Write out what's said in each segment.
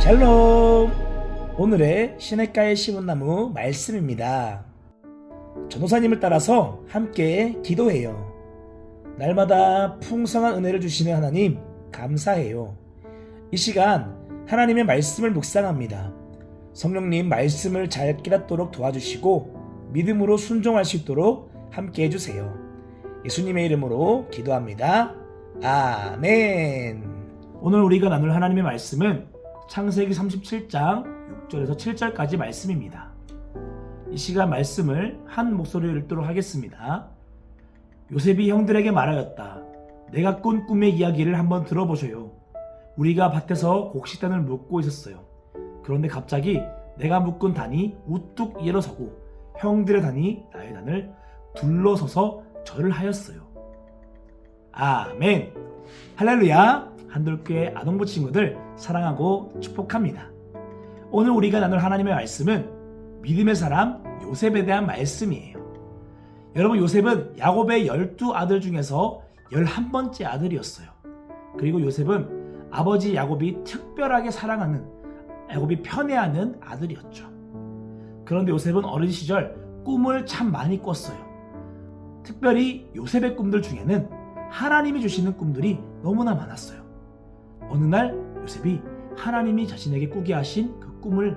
샬롬! 오늘의 시냇가에 심은 나무 말씀입니다. 전도사님을 따라서 함께 기도해요. 날마다 풍성한 은혜를 주시는 하나님 감사해요. 이 시간 하나님의 말씀을 묵상합니다. 성령님 말씀을 잘 깨닫도록 도와주시고 믿음으로 순종할 수 있도록 함께 해주세요. 예수님의 이름으로 기도합니다. 아멘. 오늘 우리가 나눌 하나님의 말씀은 창세기 37장 6절에서 7절까지 말씀입니다. 이 시간 말씀을 한 목소리로 읽도록 하겠습니다. 요셉이 형들에게 말하였다. 내가 꾼 꿈의 이야기를 한번 들어보셔요. 우리가 밭에서 곡식단을 묶고 있었어요. 그런데 갑자기 내가 묶은 단이 우뚝 일어서고 형들의 단이 나의 단을 둘러서서 절을 하였어요. 아멘. 할렐루야. 한돌교회 아동부 친구들 사랑하고 축복합니다. 오늘 우리가 나눌 하나님의 말씀은 믿음의 사람 요셉에 대한 말씀이에요. 여러분, 요셉은 야곱의 12아들 중에서 11번째 아들이었어요. 그리고 요셉은 아버지 야곱이 특별하게 사랑하는, 야곱이 편애하는 아들이었죠. 그런데 요셉은 어린 시절 꿈을 참 많이 꿨어요. 특별히 요셉의 꿈들 중에는 하나님이 주시는 꿈들이 너무나 많았어요. 어느 날 요셉이 하나님이 자신에게 꾸게 하신 그 꿈을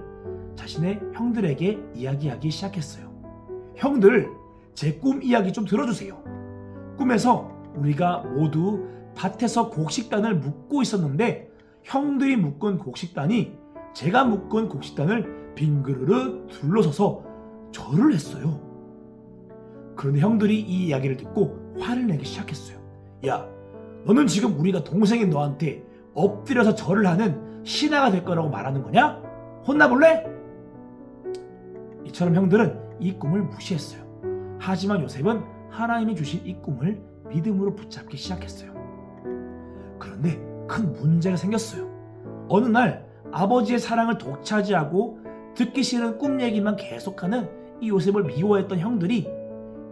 자신의 형들에게 이야기하기 시작했어요. 형들, 제 꿈 이야기 좀 들어주세요. 꿈에서 우리가 모두 밭에서 곡식단을 묶고 있었는데 형들이 묶은 곡식단이 제가 묶은 곡식단을 빙그르르 둘러서서 절을 했어요. 그런데 형들이 이 이야기를 듣고 화를 내기 시작했어요. 야, 너는 지금 우리가 동생인 너한테 엎드려서 절을 하는 신하가 될 거라고 말하는 거냐? 혼나볼래? 이처럼 형들은 이 꿈을 무시했어요. 하지만 요셉은 하나님이 주신 이 꿈을 믿음으로 붙잡기 시작했어요. 그런데 큰 문제가 생겼어요. 어느 날 아버지의 사랑을 독차지하고 듣기 싫은 꿈 얘기만 계속하는 이 요셉을 미워했던 형들이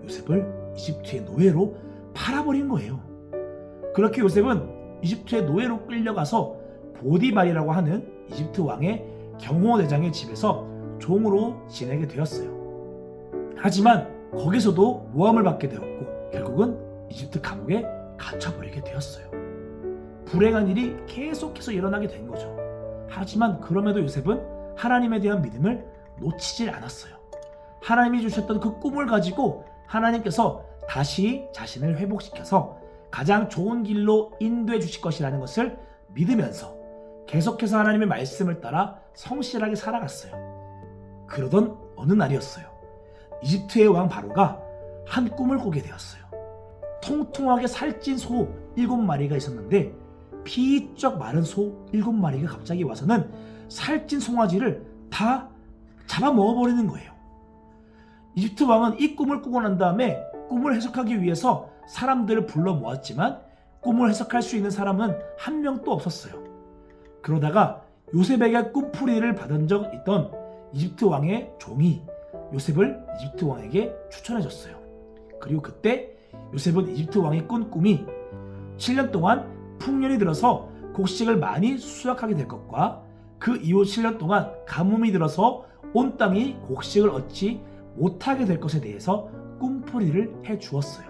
요셉을 이집트의 노예로 팔아버린 거예요. 그렇게 요셉은 이집트의 노예로 끌려가서 보디발이라고 하는 이집트 왕의 경호대장의 집에서 종으로 지내게 되었어요. 하지만 거기서도 모함을 받게 되었고 결국은 이집트 감옥에 갇혀버리게 되었어요. 불행한 일이 계속해서 일어나게 된 거죠. 하지만 그럼에도 요셉은 하나님에 대한 믿음을 놓치질 않았어요. 하나님이 주셨던 그 꿈을 가지고 하나님께서 다시 자신을 회복시켜서 가장 좋은 길로 인도해 주실 것이라는 것을 믿으면서 계속해서 하나님의 말씀을 따라 성실하게 살아갔어요. 그러던 어느 날이었어요. 이집트의 왕 바로가 한 꿈을 꾸게 되었어요. 통통하게 살찐 소 7마리가 있었는데 피쩍 마른 소 7마리가 갑자기 와서는 살찐 송아지를 다 잡아먹어버리는 거예요. 이집트 왕은 이 꿈을 꾸고 난 다음에 꿈을 해석하기 위해서 사람들을 불러 모았지만 꿈을 해석할 수 있는 사람은 한 명도 없었어요. 그러다가 요셉에게 꿈풀이를 받은 적 있던 이집트 왕의 종이 요셉을 이집트 왕에게 추천해줬어요. 그리고 그때 요셉은 이집트 왕이 꾼 꿈이 7년 동안 풍년이 들어서 곡식을 많이 수확하게 될 것과 그 이후 7년 동안 가뭄이 들어서 온 땅이 곡식을 얻지 못하게 될 것에 대해서 꿈풀이를 해주었어요.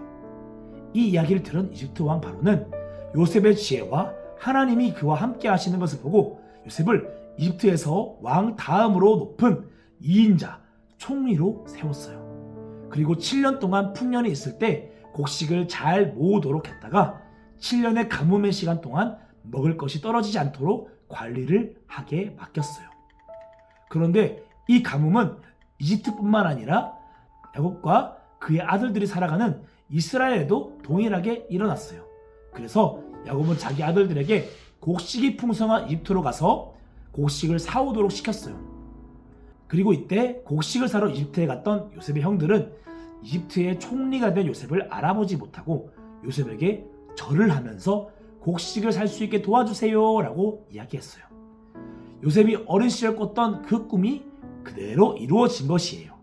이 이야기를 들은 이집트 왕 바로는 요셉의 지혜와 하나님이 그와 함께 하시는 것을 보고 요셉을 이집트에서 왕 다음으로 높은 2인자 총리로 세웠어요. 그리고 7년 동안 풍년이 있을 때 곡식을 잘 모으도록 했다가 7년의 가뭄의 시간 동안 먹을 것이 떨어지지 않도록 관리를 하게 맡겼어요. 그런데 이 가뭄은 이집트뿐만 아니라 야곱과 그의 아들들이 살아가는 이스라엘에도 동일하게 일어났어요. 그래서 야곱은 자기 아들들에게 곡식이 풍성한 이집트로 가서 곡식을 사오도록 시켰어요. 그리고 이때 곡식을 사러 이집트에 갔던 요셉의 형들은 이집트의 총리가 된 요셉을 알아보지 못하고 요셉에게 절을 하면서 곡식을 살 수 있게 도와주세요 라고 이야기했어요. 요셉이 어린 시절 꿨던 그 꿈이 그대로 이루어진 것이에요.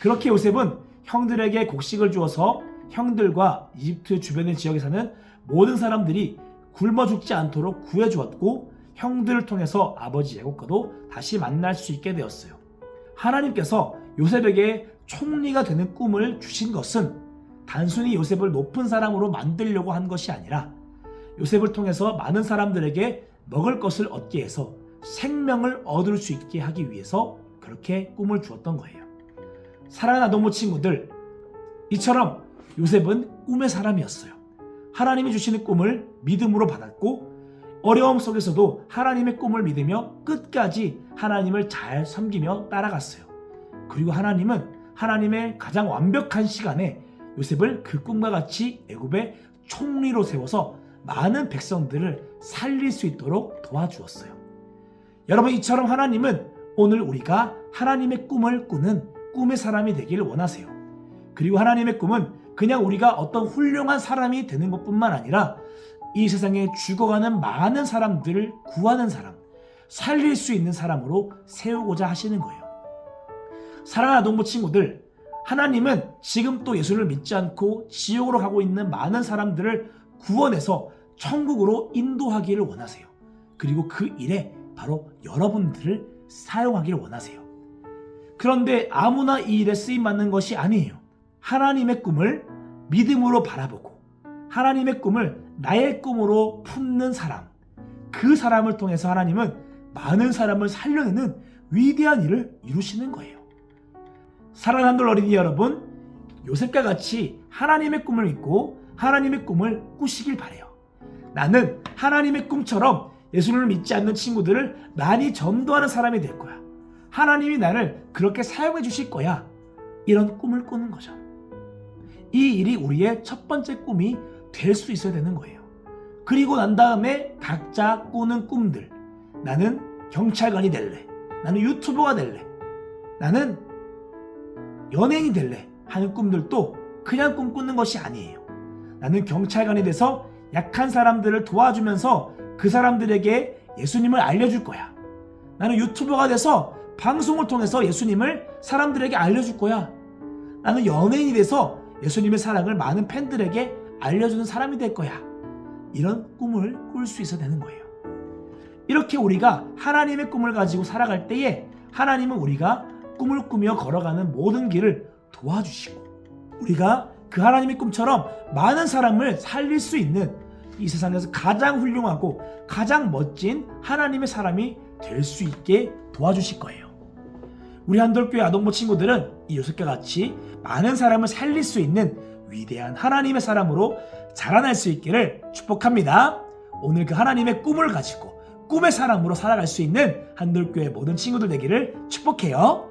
그렇게 요셉은 형들에게 곡식을 주어서 형들과 이집트 주변의 지역에 사는 모든 사람들이 굶어 죽지 않도록 구해주었고 형들을 통해서 아버지 야곱과도 다시 만날 수 있게 되었어요. 하나님께서 요셉에게 총리가 되는 꿈을 주신 것은 단순히 요셉을 높은 사람으로 만들려고 한 것이 아니라 요셉을 통해서 많은 사람들에게 먹을 것을 얻게 해서 생명을 얻을 수 있게 하기 위해서 그렇게 꿈을 주었던 거예요. 사랑하는 아동부 친구들, 이처럼 요셉은 꿈의 사람이었어요. 하나님이 주시는 꿈을 믿음으로 받았고 어려움 속에서도 하나님의 꿈을 믿으며 끝까지 하나님을 잘 섬기며 따라갔어요. 그리고 하나님은 하나님의 가장 완벽한 시간에 요셉을 그 꿈과 같이 애굽의 총리로 세워서 많은 백성들을 살릴 수 있도록 도와주었어요. 여러분, 이처럼 하나님은 오늘 우리가 하나님의 꿈을 꾸는 꿈의 사람이 되기를 원하세요. 그리고 하나님의 꿈은 그냥 우리가 어떤 훌륭한 사람이 되는 것뿐만 아니라 이 세상에 죽어가는 많은 사람들을 구하는 사람, 살릴 수 있는 사람으로 세우고자 하시는 거예요. 사랑하는 아동부 친구들, 하나님은 지금 또 예수를 믿지 않고 지옥으로 가고 있는 많은 사람들을 구원해서 천국으로 인도하기를 원하세요. 그리고 그 일에 바로 여러분들을 사용하기를 원하세요. 그런데 아무나 이 일에 쓰임받는 것이 아니에요. 하나님의 꿈을 믿음으로 바라보고 하나님의 꿈을 나의 꿈으로 품는 사람, 그 사람을 통해서 하나님은 많은 사람을 살려내는 위대한 일을 이루시는 거예요. 사랑하는 어린이 여러분, 요셉과 같이 하나님의 꿈을 믿고 하나님의 꿈을 꾸시길 바라요. 나는 하나님의 꿈처럼 예수님을 믿지 않는 친구들을 많이 전도하는 사람이 될 거야. 하나님이 나를 그렇게 사용해 주실 거야. 이런 꿈을 꾸는 거죠. 이 일이 우리의 첫 번째 꿈이 될 수 있어야 되는 거예요. 그리고 난 다음에 각자 꾸는 꿈들. 나는 경찰관이 될래. 나는 유튜버가 될래. 나는 연예인이 될래 하는 꿈들도 그냥 꿈꾸는 것이 아니에요. 나는 경찰관이 돼서 약한 사람들을 도와주면서 그 사람들에게 예수님을 알려줄 거야. 나는 유튜버가 돼서 방송을 통해서 예수님을 사람들에게 알려줄 거야. 나는 연예인이 돼서 예수님의 사랑을 많은 팬들에게 알려주는 사람이 될 거야. 이런 꿈을 꿀 수 있어야 되는 거예요. 이렇게 우리가 하나님의 꿈을 가지고 살아갈 때에 하나님은 우리가 꿈을 꾸며 걸어가는 모든 길을 도와주시고 우리가 그 하나님의 꿈처럼 많은 사람을 살릴 수 있는 이 세상에서 가장 훌륭하고 가장 멋진 하나님의 사람이 될 수 있게 도와주실 거예요. 우리 한돌교회 아동부 친구들은 이 요셉과 같이 많은 사람을 살릴 수 있는 위대한 하나님의 사람으로 자라날 수 있기를 축복합니다. 오늘 그 하나님의 꿈을 가지고 꿈의 사람으로 살아갈 수 있는 한돌교회 모든 친구들 되기를 축복해요.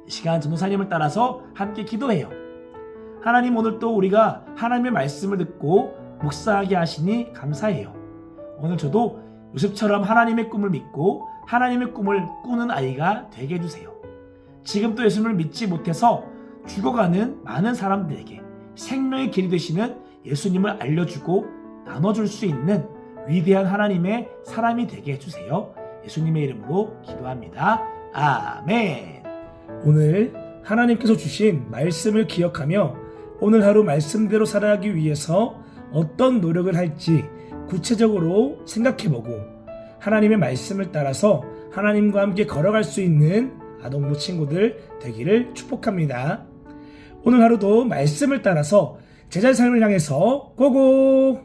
이 시간 전도사님을 따라서 함께 기도해요. 하나님, 오늘 또 우리가 하나님의 말씀을 듣고 묵상하게 하시니 감사해요. 오늘 저도 요셉처럼 하나님의 꿈을 믿고 하나님의 꿈을 꾸는 아이가 되게 해주세요. 지금 또 예수님을 믿지 못해서 죽어가는 많은 사람들에게 생명의 길이 되시는 예수님을 알려주고 나눠줄 수 있는 위대한 하나님의 사람이 되게 해주세요. 예수님의 이름으로 기도합니다. 아멘. 오늘 하나님께서 주신 말씀을 기억하며 오늘 하루 말씀대로 살아가기 위해서 어떤 노력을 할지 구체적으로 생각해보고 하나님의 말씀을 따라서 하나님과 함께 걸어갈 수 있는 아동부 친구들 되기를 축복합니다. 오늘 하루도 말씀을 따라서 제자의 삶을 향해서 고고!